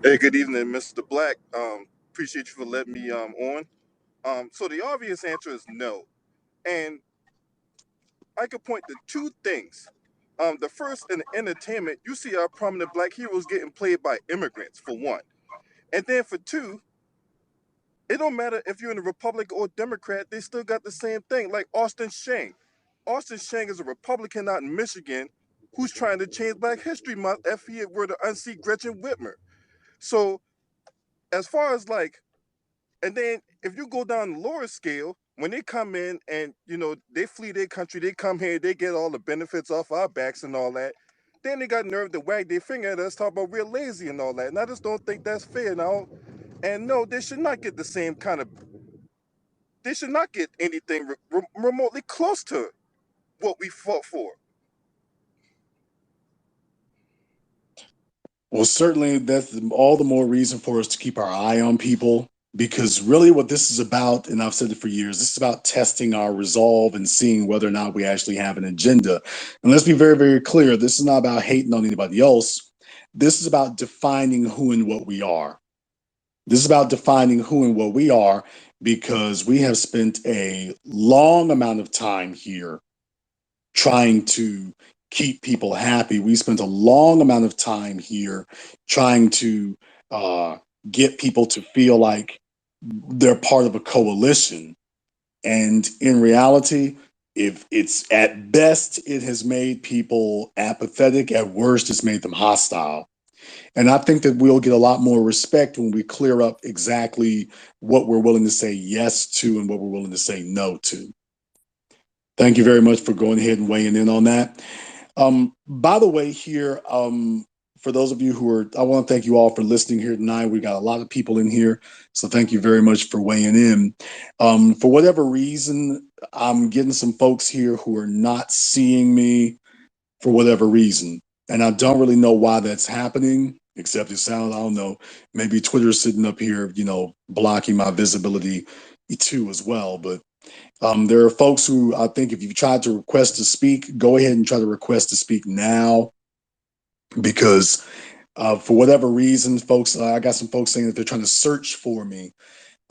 Hey, good evening, Mr. Black. Appreciate you for letting me on. So the obvious answer is no, and I could point to two things. The first, in entertainment, you see our prominent black heroes getting played by immigrants for one, and then for two, it don't matter if you're in a Republican or Democrat, they still got the same thing. Like Austin Shang. Austin Shang is a Republican out in Michigan who's trying to change Black History Month if he were to unseat Gretchen Whitmer. So as far as like, and then if you go down the lower scale, when they come in and they flee their country, they come here, they get all the benefits off our backs and all that. Then they got nerve to wag their finger at us, talk about we're lazy and all that. And I just don't think that's fair now. And no, they should not get the same kind of. They should not get anything remotely close to what we fought for. Well, certainly that's all the more reason for us to keep our eye on people because really what this is about, and I've said it for years, this is about testing our resolve and seeing whether or not we actually have an agenda. And let's be very, very clear, this is not about hating on anybody else. This is about defining who and what we are. This is about defining who and what we are because we have spent a long amount of time here trying to keep people happy. We spent a long amount of time here trying to uh, get people to feel like they're part of a coalition. And in reality, if it's at best, it has made people apathetic. At worst, it's made them hostile. And I think that we'll get a lot more respect when we clear up exactly what we're willing to say yes to and what we're willing to say no to. Thank you very much for going ahead and weighing in on that. By the way, here, for those of you who are, I want to thank you all for listening here tonight. We got a lot of people in here, so thank you very much for weighing in. For whatever reason, I'm getting some folks here who are not seeing me for whatever reason, and I don't really know why that's happening. Except it sounds, I don't know, maybe Twitter's sitting up here, blocking my visibility too as well. But there are folks who I think if you've tried to request to speak, go ahead and try to request to speak now because for whatever reason, folks, I got some folks saying that they're trying to search for me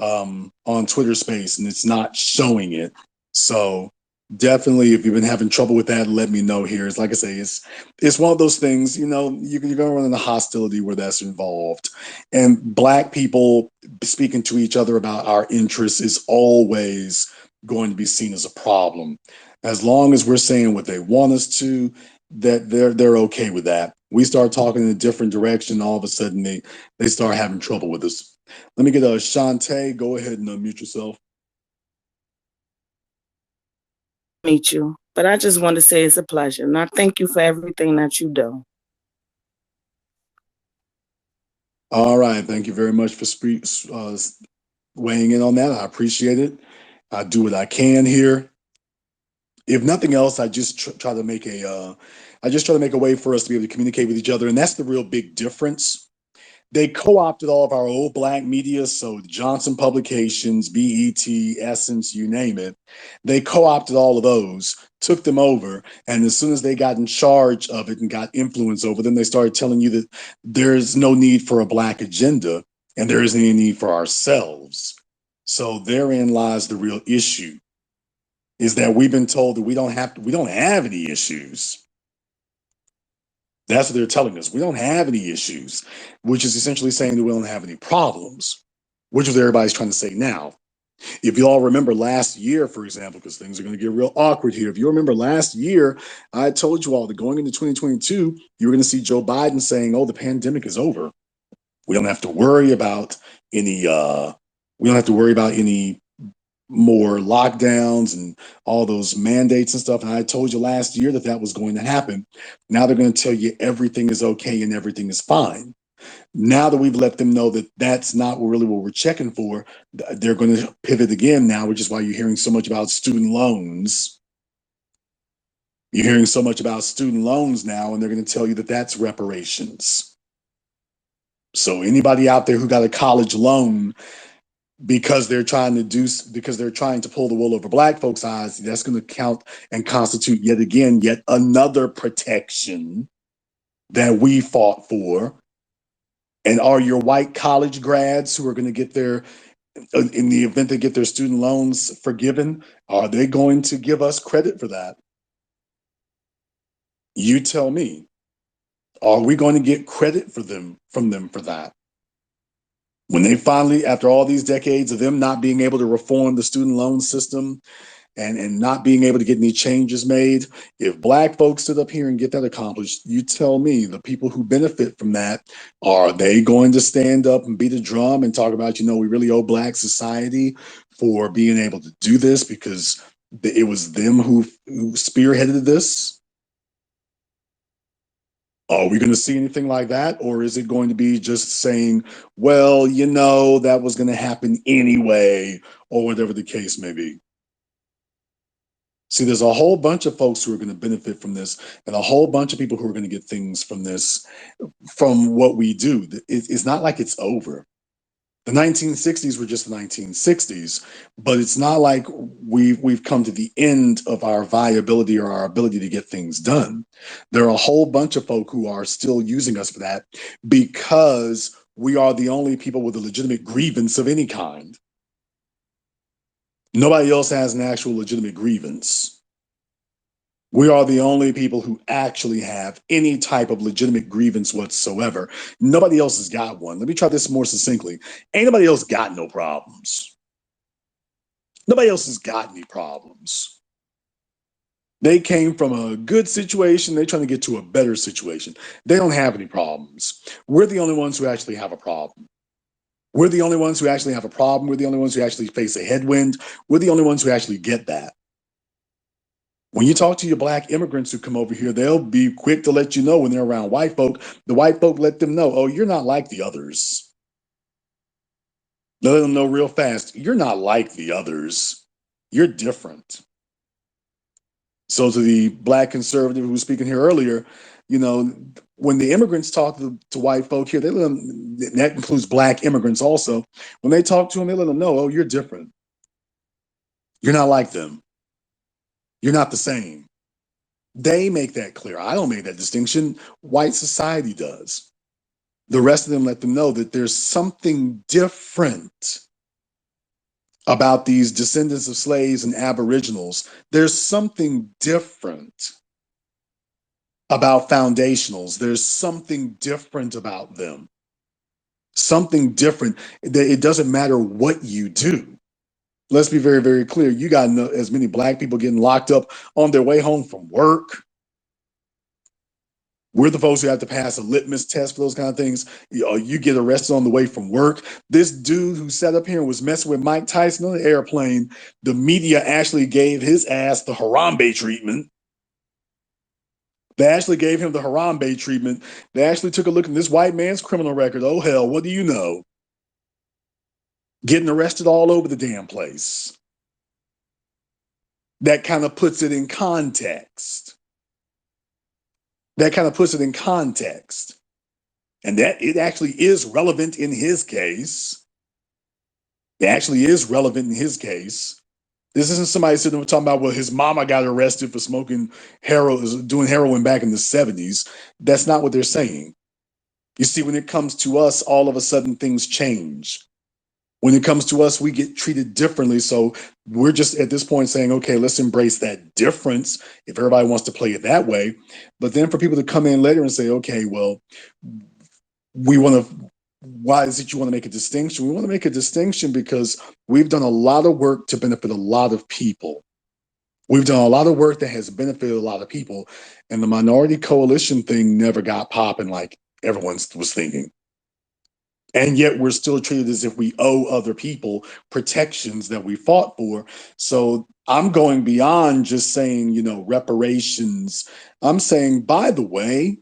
on Twitter Space and it's not showing it. So definitely, if you've been having trouble with that, let me know here. It's like I say, it's one of those things. You're going to run into hostility where that's involved, and Black people speaking to each other about our interests is always going to be seen as a problem. As long as we're saying what they want us to, that they're okay with that. We start talking in a different direction, all of a sudden they start having trouble with us. Let me get a Shantae. Go ahead and unmute yourself. Meet you, but I just want to say it's a pleasure, and I thank you for everything that you do. All right, thank you very much for weighing in on that. I appreciate it. I do what I can here. If nothing else, I just try to make a way for us to be able to communicate with each other, and that's the real big difference. They co-opted all of our old Black media, so Johnson Publications, BET, Essence, you name it. They co-opted all of those, took them over, and as soon as they got in charge of it and got influence over them, they started telling you that there's no need for a Black agenda and there isn't any need for ourselves. So therein lies the real issue, is that we've been told that we don't have any issues. That's what they're telling us. We don't have any issues, which is essentially saying that we don't have any problems, which is what everybody's trying to say now. If you all remember last year, for example, because things are going to get real awkward here. If you remember last year, I told you all that going into 2022, you were going to see Joe Biden saying, "Oh, the pandemic is over. We don't have to worry about any. We don't have to worry about any more lockdowns and all those mandates and stuff." And I told you last year that was going to happen. Now they're going to tell you everything is okay and everything is fine. Now that we've let them know that that's not really what we're checking for, they're going to pivot again now, which is why you're hearing so much about student loans. You're hearing so much about student loans now, and they're going to tell you that that's reparations. So anybody out there who got a college loan because they're trying to pull the wool over Black folks' eyes, that's going to count and constitute yet another protection that we fought for. And are your white college grads who are going to get their, in the event they get their student loans forgiven, are they going to give us credit for that? You tell me. Are we going to get credit for them from them for that? When they finally, after all these decades of them not being able to reform the student loan system and not being able to get any changes made, if Black folks stood up here and get that accomplished, you tell me, the people who benefit from that, are they going to stand up and beat a drum and talk about, we really owe Black society for being able to do this because it was them who spearheaded this? Are we going to see anything like that? Or is it going to be just saying, well, that was going to happen anyway, or whatever the case may be? See, there's a whole bunch of folks who are going to benefit from this, and a whole bunch of people who are going to get things from this, from what we do. It's not like it's over. The 1960s were just the 1960s, but it's not like we've come to the end of our viability or our ability to get things done. There are a whole bunch of folk who are still using us for that because we are the only people with a legitimate grievance of any kind. Nobody else has an actual legitimate grievance. We are the only people who actually have any type of legitimate grievance whatsoever. Nobody else has got one. Let me try this more succinctly. Ain't nobody else got no problems. Nobody else has got any problems. They came from a good situation. They're trying to get to a better situation. They don't have any problems. We're the only ones who actually have a problem. We're the only ones who actually have a problem. We're the only ones who actually face a headwind. We're the only ones who actually get that. When you talk to your Black immigrants who come over here, they'll be quick to let you know when they're around white folk. The white folk let them know, oh, you're not like the others. They'll let them know real fast, you're not like the others. You're different. So to the Black conservative who was speaking here earlier, when the immigrants talk to white folk here, they let them, that includes Black immigrants also, when they talk to them, they let them know, oh, you're different. You're not like them. You're not the same. They make that clear. I don't make that distinction. White society does. The rest of them let them know that there's something different about these descendants of slaves and aboriginals. There's something different about foundationals. There's something different about them. Something different. It doesn't matter what you do. Let's be very, very clear. You got as many Black people getting locked up on their way home from work. We're the folks who have to pass a litmus test for those kind of things. You get arrested on the way from work. This dude who sat up here and was messing with Mike Tyson on the airplane, the media actually gave his ass the Harambe treatment. They actually gave him the Harambe treatment. They actually took a look at this white man's criminal record. Oh, hell, what do you know? Getting arrested all over the damn place. That kind of puts it in context. And that it actually is relevant in his case. This isn't somebody sitting there talking about, well, his mama got arrested for smoking heroin, doing heroin back in the 70s. That's not what they're saying. You see, when it comes to us, all of a sudden things change. When it comes to us, we get treated differently. So we're just at this point saying, okay, let's embrace that difference if everybody wants to play it that way. But then for people to come in later and say, okay, well, why is it you want to make a distinction? We want to make a distinction because we've done a lot of work to benefit a lot of people. We've done a lot of work that has benefited a lot of people. And the minority coalition thing never got popping like everyone was thinking. And yet we're still treated as if we owe other people protections that we fought for. So I'm going beyond just saying, reparations. I'm saying, by the way,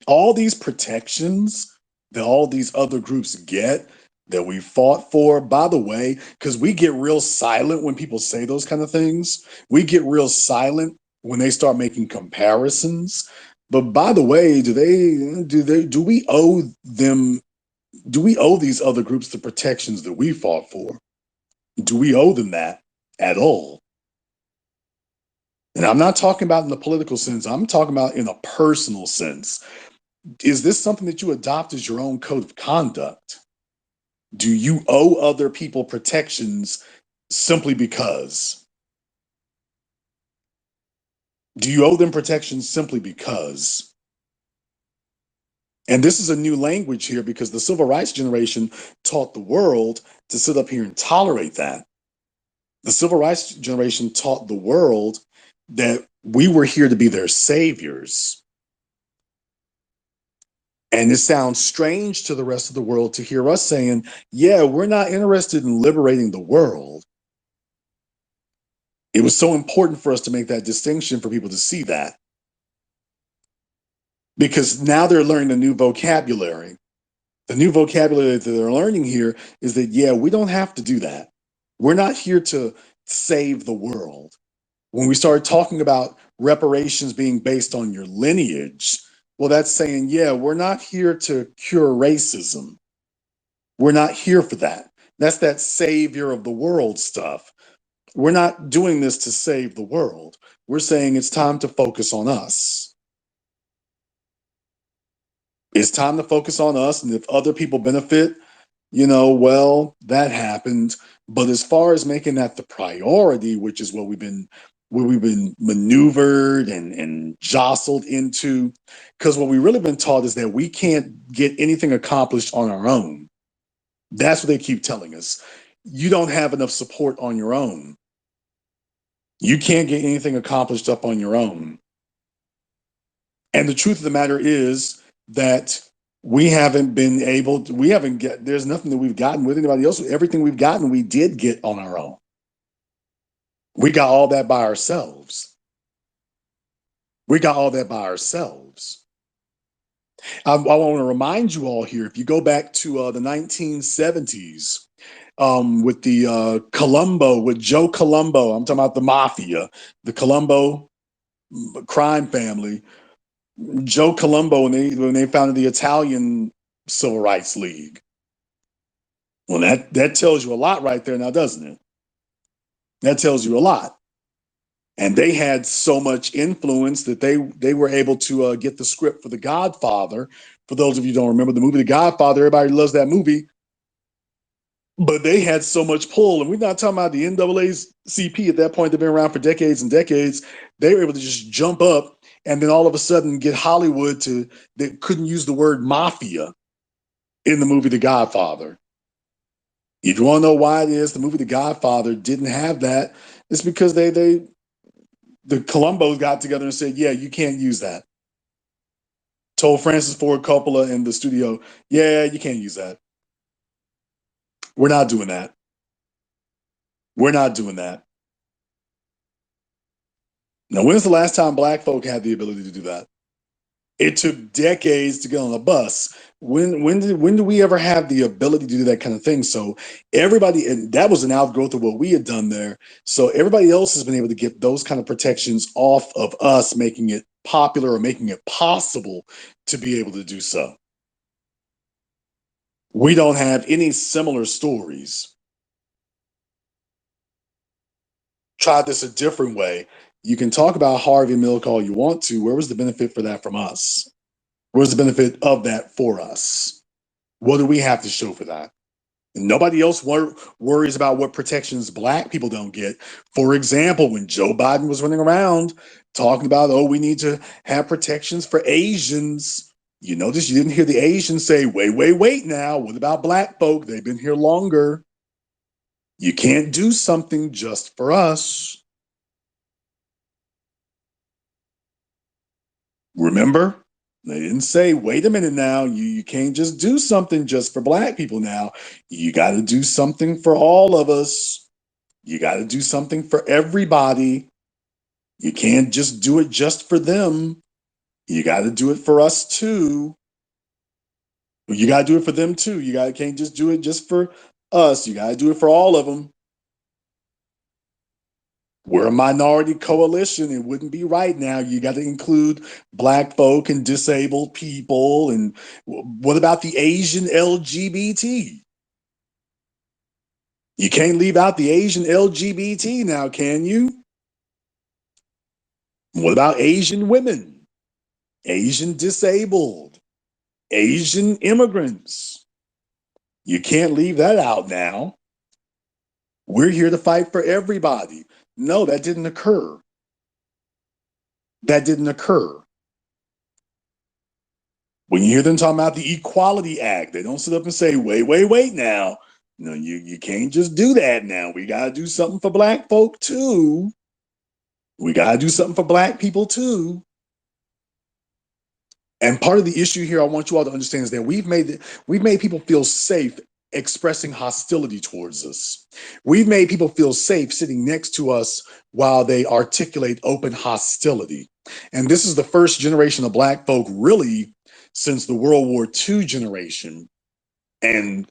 all these protections that all these other groups get that we fought for, by the way, because we get real silent when people say those kind of things. We get real silent when they start making comparisons. But by the way, do we owe them? Do we owe these other groups the protections that we fought for? Do we owe them that at all? And I'm not talking about in the political sense. I'm talking about in a personal sense. Is this something that you adopt as your own code of conduct? Do you owe other people protections simply because? Do you owe them protections simply because? And this is a new language here because the civil rights generation taught the world to sit up here and tolerate that. The civil rights generation taught the world that we were here to be their saviors. And it sounds strange to the rest of the world to hear us saying, yeah, we're not interested in liberating the world. It was so important for us to make that distinction for people to see that. Because now they're learning a new vocabulary. The new vocabulary that they're learning here is that, yeah, we don't have to do that. We're not here to save the world. When we start talking about reparations being based on your lineage, well, that's saying, yeah, we're not here to cure racism. We're not here for that. That's that savior of the world stuff. We're not doing this to save the world. We're saying it's time to focus on us. It's time to focus on us. And if other people benefit, well, that happened. But as far as making that the priority, which is what we've been maneuvered and jostled into, because what we've really been taught is that we can't get anything accomplished on our own. That's what they keep telling us. You don't have enough support on your own. You can't get anything accomplished up on your own. And the truth of the matter is that there's nothing that we've gotten with anybody else. Everything we've gotten, we did get on our own. We got all that by ourselves. I want to remind you all here, if you go back to the 1970s, with the with Joe Colombo, I'm talking about the mafia, the Colombo crime family. Joe Colombo, when they founded the Italian Civil Rights League. Well, that tells you a lot right there now, doesn't it? That tells you a lot. And they had so much influence that they were able to get the script for The Godfather. For those of you who don't remember the movie The Godfather, everybody loves that movie. But they had so much pull, and we're not talking about the NAACP at that point. They've been around for decades and decades. They were able to just jump up and then all of a sudden get Hollywood they couldn't use the word mafia in the movie The Godfather. If you want to know why it is the movie The Godfather didn't have that, it's because the Columbos got together and said, yeah, you can't use that. Told Francis Ford Coppola in the studio, yeah, you can't use that. We're not doing that. Now, when's the last time Black folk had the ability to do that? It took decades to get on a bus. When do we ever have the ability to do that kind of thing? So everybody, and that was an outgrowth of what we had done there. So everybody else has been able to get those kind of protections off of us, making it popular or making it possible to be able to do so. We don't have any similar stories. Try this a different way. You can talk about Harvey Milk all you want to. Where was the benefit for that from us? Where's the benefit of that for us? What do we have to show for that? And nobody else worries about what protections Black people don't get. For example, when Joe Biden was running around talking about, we need to have protections for Asians. You notice you didn't hear the Asians say, wait now. What about Black folk? They've been here longer. You can't do something just for us. Remember? They didn't say, wait a minute now, you can't just do something just for Black people now. You got to do something for all of us. You got to do something for everybody. You can't just do it just for them. You got to do it for us too. You got to do it for them too. Can't just do it just for us. You got to do it for all of them. We're a minority coalition. It wouldn't be right now. You got to include Black folk and disabled people. And what about the Asian LGBT? You can't leave out the Asian LGBT now, can you? What about Asian women? Asian disabled? Asian immigrants. You can't leave that out now. We're here to fight for everybody. No, that didn't occur. That didn't occur. When you hear them talking about the Equality Act, they don't sit up and say, wait now. No, you can't just do that now. We got to do something for Black folk too. We got to do something for Black people too. And part of the issue here I want you all to understand is that we've made people feel safe expressing hostility towards us. We've made people feel safe sitting next to us while they articulate open hostility. And this is the first generation of Black folk really since the World War II generation. And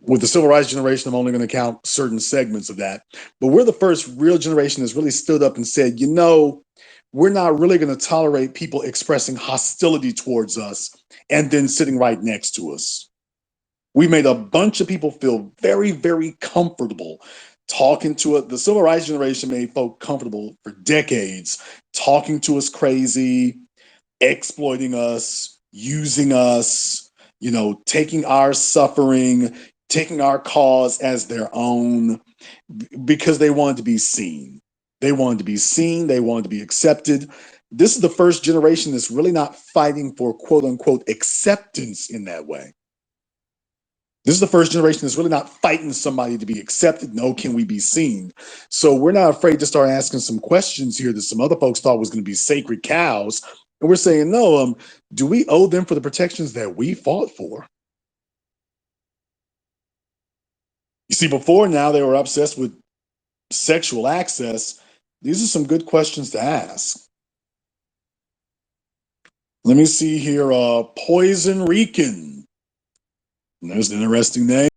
with the Civil Rights generation, I'm only going to count certain segments of that. But we're the first real generation that's really stood up and said, we're not really going to tolerate people expressing hostility towards us and then sitting right next to us. We made a bunch of people feel very, very comfortable talking to it. The Civil Rights generation made folk comfortable for decades, talking to us crazy, exploiting us, using us, taking our suffering, taking our cause as their own because they wanted to be seen. They wanted to be seen. They wanted to be accepted. This is the first generation that's really not fighting for quote unquote acceptance in that way. This is the first generation that's really not fighting somebody to be accepted. No, can we be seen? So we're not afraid to start asking some questions here that some other folks thought was going to be sacred cows. And we're saying, no, do we owe them for the protections that we fought for? You see, before now they were obsessed with sexual access. These are some good questions to ask. Let me see here. Poison Rican. There's an interesting name.